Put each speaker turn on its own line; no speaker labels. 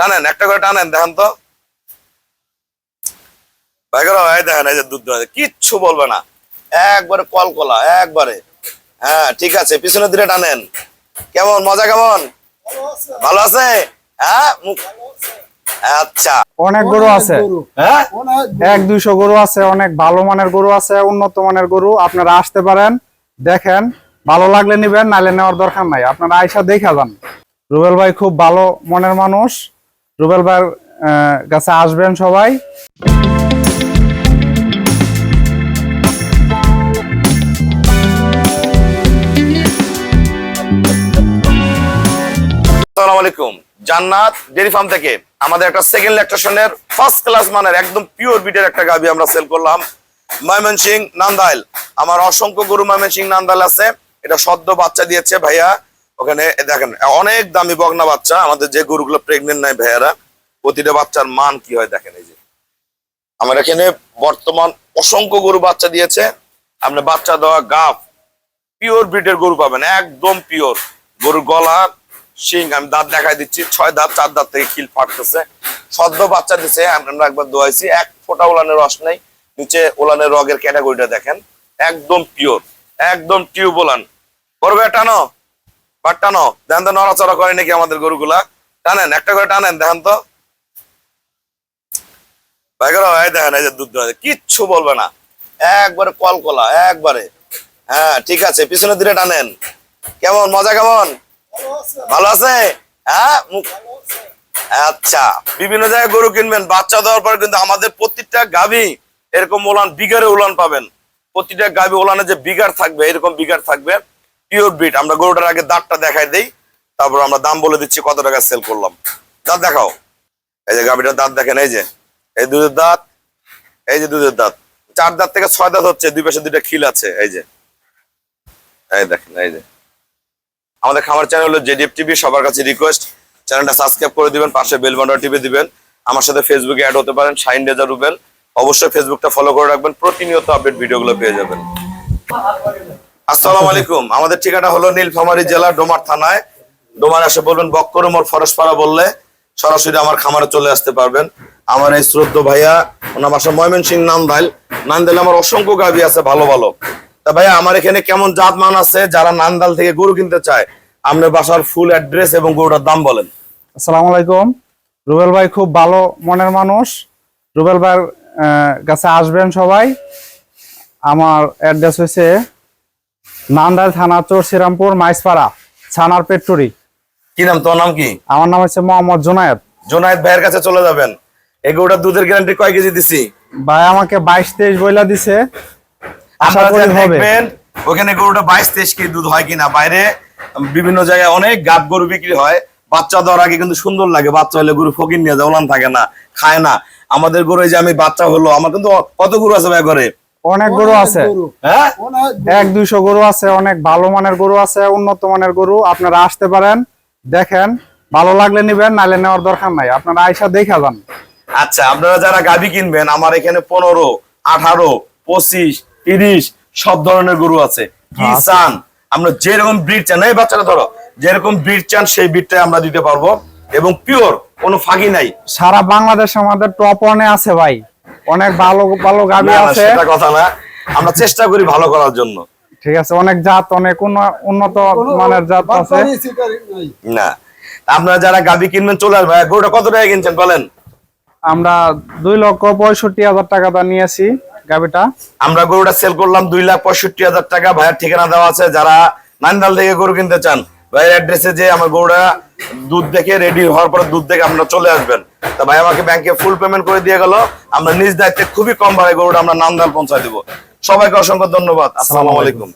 টানেন, একটা করে টানেন, দেখেন তো ভাই। দেখেন এই যে দুধ কিচ্ছু বলবে না, একবারে কলকলা একবারে। হ্যাঁ ঠিক আছে, পিছনের দিকে টানেন। কেমন মজা, কেমন ভালো আছে? হ্যাঁ আচ্ছা,
অনেক গরু আছে,
হ্যাঁ
100-200 গরু আছে, অনেক ভালো মানের গরু আছে, উন্নত মানের গরু। আপনারা আসতে পারেন, দেখেন, ভালো লাগলে নিবেন, নাইলে নেওয়ার দরকার নাই। আপনারা আইসা দেখা যান। রুবেল ভাই খুব ভালো মনের মানুষ। রুবেল ভাইয়ের কাছে আসবেন সবাই।
আসসালামু আলাইকুম, জান্নাত ডেইরি ফার্ম থেকে আমাদের একটা সেকেন্ড ল্যাকটেশনের ফার্স্ট ক্লাস মানের একদম পিওর বিটের একটা গাভী আমরা সেল করলাম ময়মনসিংহ নান্দাইল। আমার অসংখ্য গরু ময়মনসিংহ নান্দাইল আছে। এটা সদ্য বাচ্চা দিয়েছে ভাইয়া, ওখানে দেখেন অনেক দামি বগনা বাচ্চা। আমাদের যে গরুগুলো প্রেগনেন্ট নাই ভাইয়ারা, প্রতিটা বাচ্চার মান কি হয় দেখেন। এই যে আমার এখানে বর্তমান অসংখ্য গরু বাচ্চা দিয়েছে। আপনি বাচ্চা দেওয়া গাভ পিওর ব্রিডের গরু পাবেন, একদম পিওর। গরুর গলা শিং আমি দাঁত দেখাই দিচ্ছি, 6 দাঁত, 4 দাঁত থেকে খিল ফাটতেছে। সদ্য বাচ্চা দিছে, আমরা একবার দোয়াইছি, এক ফোঁটা ওলানের রস নেই। নিচে ওলানের রগের ক্যাটাগরিটা দেখেন, একদম পিওর, একদম টিউব ওলান। বড় ভাই টানো, বাট টানো, দেখেন তো নড়াচড়া করে নাকি আমাদের গরুগুলা। টানেন, একটা করে টানেন, দেখেন তো ভাই। দেখেন এই যে দুধ কিচ্ছু বলবে না, একবারে কলকলা একবারে। হ্যাঁ ঠিক আছে, পিছনের দিকে টানেন। কেমন মজা, কেমন ভালো আছে? হ্যাঁ আচ্ছা, বিভিন্ন জায়গায় গরু কিনবেন, বাচ্চা দেওয়ার পর কিন্তু আমাদের প্রত্যেকটা গাভী এরকম ওলান, বিগারে ওলান পাবেন। প্রতিটা গাভী ওলানে যে বিগার থাকবে, এরকম বিগার থাকবে, পিওর ব্রিড। আমরা গরুটার আগে দাঁতটা দেখাই দেই, তারপর আমরা দাম বলে দিচ্ছি কত টাকা সেল করলাম। দাঁত দেখাও, এই যে গাভীটার দাঁত দেখেন, এই যে এই দুধের দাঁত, এই যে দুধের দাঁত, 4 দাঁত থেকে 6 দাঁত হচ্ছে, দুই পাশে 2টা খিল আছে। এই যে এই দেখেন, এই যে আমাদের খামার চ্যানেল হলো জেডিএফ টিভি। সবার কাছে রিকোয়েস্ট, চ্যানেলটা সাবস্ক্রাইব করে দিবেন, পাশে বেল বাটন টিপে দিবেন। আমার সাথে ফেসবুকে অ্যাড হতে পারেন, শাহিন রেজা রুবেল। অবশ্যই ফেসবুকটা ফলো করে রাখবেন, প্রতিনিয়ত আপডেট ভিডিওগুলো পেয়ে যাবেন। আসসালামু আলাইকুম, আমাদের ঠিকানা হলো নীলফামারী জেলা ডোমার থানায়। ডোমার এসে বলবেন বক্করমোর ফরেশপাড়া বললে সরাসরি আমার খামারে চলে আসতে পারবেন। আমার এই শ্রদ্ধ ভাইয়া, ওনার বাসা ময়মনসিংহ নান্দাইল। নান্দাইল আমার অসংখ্য গাভী আছে ভালো ভালো। তা ভাইয়া আমার এখানে কেমন জাত মান আছে, যারা নান্দাইল থেকে গরু কিনতে চায়, আপনার বাসার ফুল অ্যাড্রেস এবং গরুটার দাম বলেন।
আসসালামু আলাইকুম। রুবেল ভাই খুব ভালো মনের মানুষ। রুবেল ভাইয়ের কাছে আসবেন সবাই। আমার অ্যাড্রেস হচ্ছে নান্দাইল থানা, চর শ্রীরামপুর, মাইসপাড়া, ছানার পেট্রোরি।
কি নাম, তোর নাম কি?
আমার নাম হচ্ছে মোহাম্মদ জোনায়েদ।
জোনায়েদ ভাইয়ের কাছে চলে যাবেন। এই গরুটার দুধের গ্যারান্টি কয় কেজি দিছি?
ভাই আমাকে 22-23 বইলা দিছে, আশা করি হবে।
ওখানে গরুটা 22-23 কেজি দুধ হয় কিনা। বাইরে বিভিন্ন জায়গায় অনেক গাব গরু বিক্রি হয়, বাচ্চা দেওয়ার আগে কিন্তু সুন্দর লাগে। বাচ্চা হলে গরু ফকির নিয়ে যায়, ওলান থাকে না, খায় না। আমাদের গরু, এই যে আমি বাচ্চা হলো, আমার কিন্তু কত গরু আছে ভাই ঘরে?
অনেক গরু আছে,
হ্যাঁ
100-200 গরু আছে, অনেক ভালো মানের গরু আছে, উন্নত মানের গরু। আপনারা আসতে পারেন, দেখেন, ভালো লাগলে নিবেন, নাইলে নেওয়ার দরকার নাই। আপনারা আইসা দেখা যান।
আচ্ছা, আপনারা যারা গাভী কিনবেন, আমার এখানে 15, 18, 25, 30 সব ধরনের গরু আছে। কি চান, আমরা যেরকম ব্রিড চান, এই বাচ্চাটা ধরো, যেরকম ব্রিড চান সেই ব্রিডটাই আমরা দিতে পারবো, এবং পিওর, কোনো ফাঁকি নাই।
সারা বাংলাদেশ আমাদের টপ 1-এ আছে ভাই, অনেক ভালো ভালো গাভী আছে।
সেটা কথা না, আমরা চেষ্টা করি ভালো করার জন্য।
ঠিক আছে, অনেক জাত, অনেক উন্নত মানের জাত আছে।
না, আপনারা যারা গাভী কিনবেন চলে আসবে। গরুটা কত টাকা কিনছেন বলেন?
আমরা 2,65,000 টাকা দা নিয়েছি গাভীটা।
আমরা গরুটা সেল করলাম 2,65,000 টাকা। ভাইয়ের ঠিকানা দেওয়া আছে, যারা নান্দাইল থেকে গরু কিনতে চান ভাইয়ের অ্যাড্রেসে যে আমার গরুটা দুধ দেখে রেডি হওয়ার পর দুধ দেখে আপনারা চলে আসবেন। তা ভাই আমাকে ব্যাংকে ফুল পেমেন্ট করে দিয়ে গেল, আমরা নিজ দায়িত্বে খুবই কম ভাড়ায় গরুটা আমরা নান্দাইল পৌঁছায় দিব। সবাইকে অসংখ্য ধন্যবাদ। আসসালামু আলাইকুম।